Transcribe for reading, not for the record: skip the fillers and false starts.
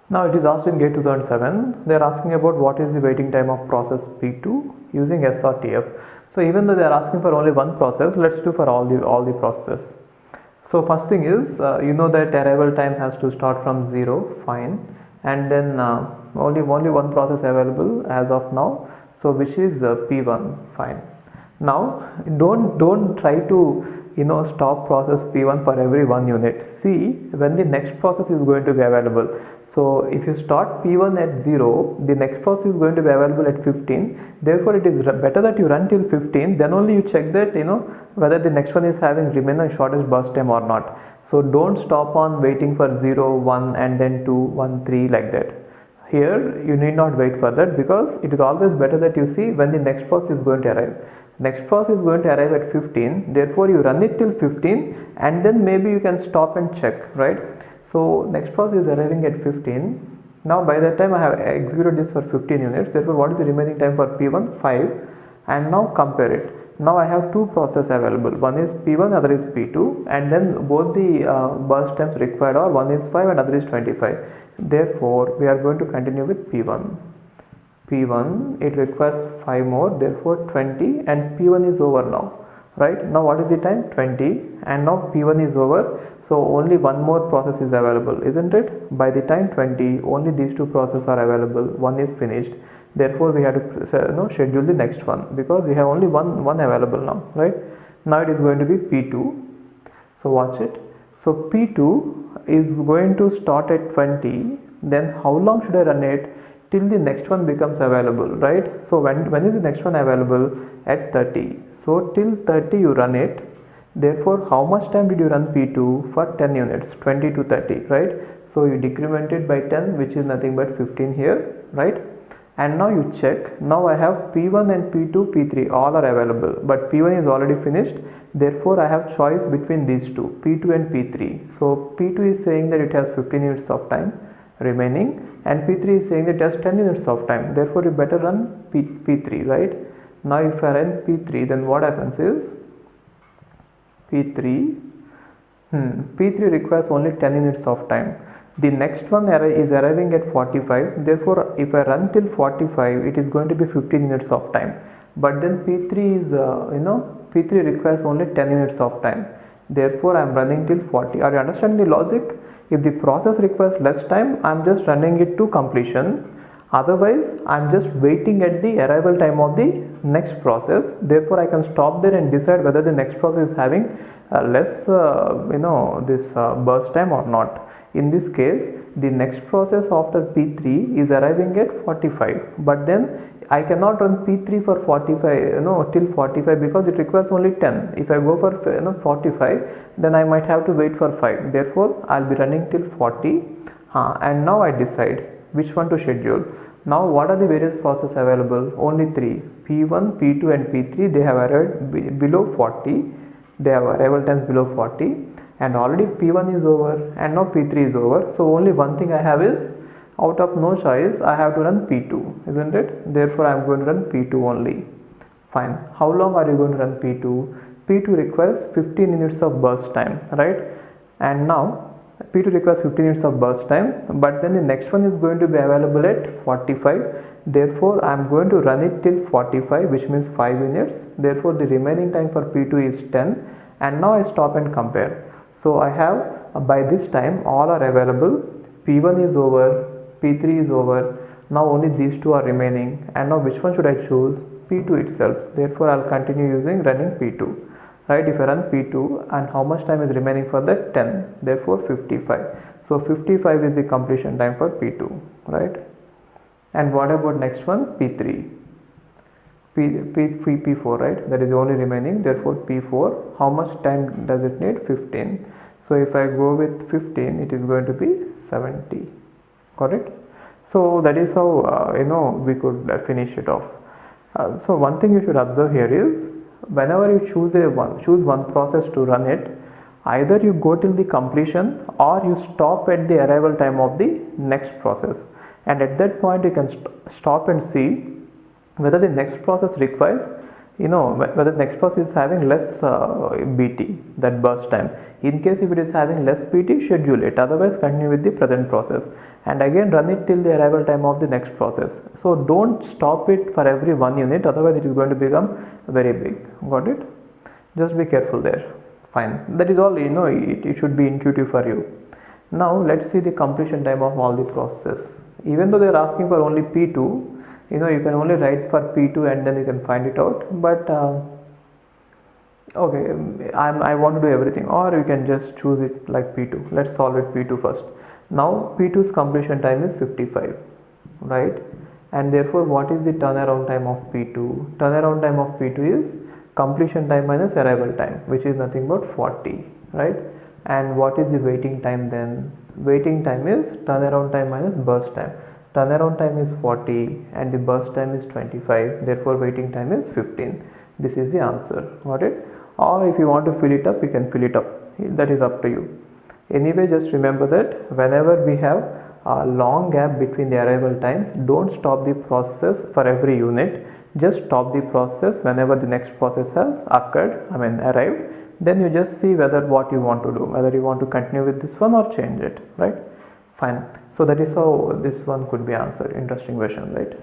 Now it is asked in GATE 2007, they are asking about what is the waiting time of process P2 using SRTF. So even though they are asking for only one process, let's do for all the processes. So first thing is, you know that arrival time has to start from 0, fine, and then only one process available as of now, so which is P1, fine. Now don't try to stop process P1 for every 1 unit. See when the next process is going to be available. So if you start P1 at 0, the next process is going to be available at 15. Therefore it is better that you run till 15, then only you check that whether the next one is having remaining shortest burst time or not. So don't stop on waiting for 0, 1 and then 2, 1, 3 like that. Here you need not wait for that, because it is always better that you see when the next process is going to arrive. Next process is going to arrive at 15, therefore you run it till 15 and then maybe you can stop and check, right? So next process is arriving at 15. Now by that time I have executed this for 15 units, therefore what is the remaining time for P1? 5. And now compare it. Now I have two processes available, one is P1, other is P2, and then both the burst times required are one is 5 and other is 25. Therefore we are going to continue with P1. P1 it requires 5 more, therefore 20, and P1 is over now, right? Now what is the time? 20, and now P1 is over, so only one more process is available, isn't it? By the time 20, only these two processes are available, one is finished, therefore we have to schedule the next one, because we have only one available now, right? Now it is going to be P2. So watch it. So P2 is going to start at 20, then how long should I run it? Till the next one becomes available, right? So when is the next one available? At 30. So till 30 you run it. Therefore how much time did you run P2? For 10 units, 20 to 30, right? So you decrement it by 10, which is nothing but 15 here, right? And now you check. Now I have P1 and P2, P3 all are available, but P1 is already finished, therefore I have choice between these two, P2 and P3. So P2 is saying that it has 15 units of time remaining, and P3 is saying that it has 10 units of time, therefore you better run P3, right? Now if I run P3, then what happens is P3 requires only 10 units of time. The next one is arriving at 45, therefore if I run till 45 it is going to be 15 units of time, but then P3 is P3 requires only 10 units of time, therefore I am running till 40. Are you understanding the logic? If the process requires less time, I am just running it to completion, otherwise I am just waiting at the arrival time of the next process, therefore I can stop there and decide whether the next process is having less burst time or not. In this case, the next process after P3 is arriving at 45, but then I cannot run P3 for 45 till 45, because it requires only 10. If I go for 45, then I might have to wait for 5, therefore I'll be running till 40. And now I decide which one to schedule. Now what are the various processes available? Only 3, P1, P2 and P3. They have arrived below 40, they have arrival times below 40, and already P1 is over and now P3 is over. So only one thing I have is, out of no choice, I have to run P2, isn't it? Therefore I am going to run P2 only. Fine. How long are you going to run P2? P2 requires 15 units of burst time, right? And now P2 requires 15 units of burst time, but then the next one is going to be available at 45. Therefore I am going to run it till 45, which means 5 units. Therefore the remaining time for P2 is 10, and now I stop and compare. So I have, by this time all are available. P1 is over, P3 is over, now only these two are remaining, and now which one should I choose? P2 itself. Therefore I'll continue using running P2, right? If I run P2, and how much time is remaining for that? 10, therefore 55. So 55 is the completion time for P2, right? And what about next one? P3, P4, right? That is only remaining, therefore P4. How much time does it need? 15. So if I go with 15, it is going to be 70. Got it? So that is how we could finish it off. So one thing you should observe here is, whenever you choose one process to run it, either you go till the completion or you stop at the arrival time of the next process, and at that point you can stop and see whether the next process requires whether the next process is having less BT, that burst time. In case if it is having less BT, schedule it, otherwise continue with the present process and again run it till the arrival time of the next process. So don't stop it for every 1 unit, otherwise it is going to become very big. Got it? Just be careful there. Fine, that is all. It should be intuitive for you. Now let's see the completion time of all the processes. Even though they are asking for only P2, you can only write for P2 and then you can find it out, but okay, I want to do everything, or you can just choose it like P2. Let's solve it P2 first. Now P2's completion time is 55, right? And therefore what is the turnaround time of P2? Turnaround time of P2 is completion time minus arrival time, which is nothing but 40, right? And what is the waiting time then? Waiting time is turnaround time minus burst time. Turnaround time is 40 and the burst time is 25, therefore waiting time is 15. This is the answer. Got it? Or if you want to fill it up, you can fill it up. That is up to you. Anyway, just remember that whenever we have a long gap between the arrival times, don't stop the process for every unit. Just stop the process whenever the next process has arrived. Then you just see what you want to do, whether you want to continue with this one or change it, right? Fine. So that is how this one could be answered. Interesting question, right?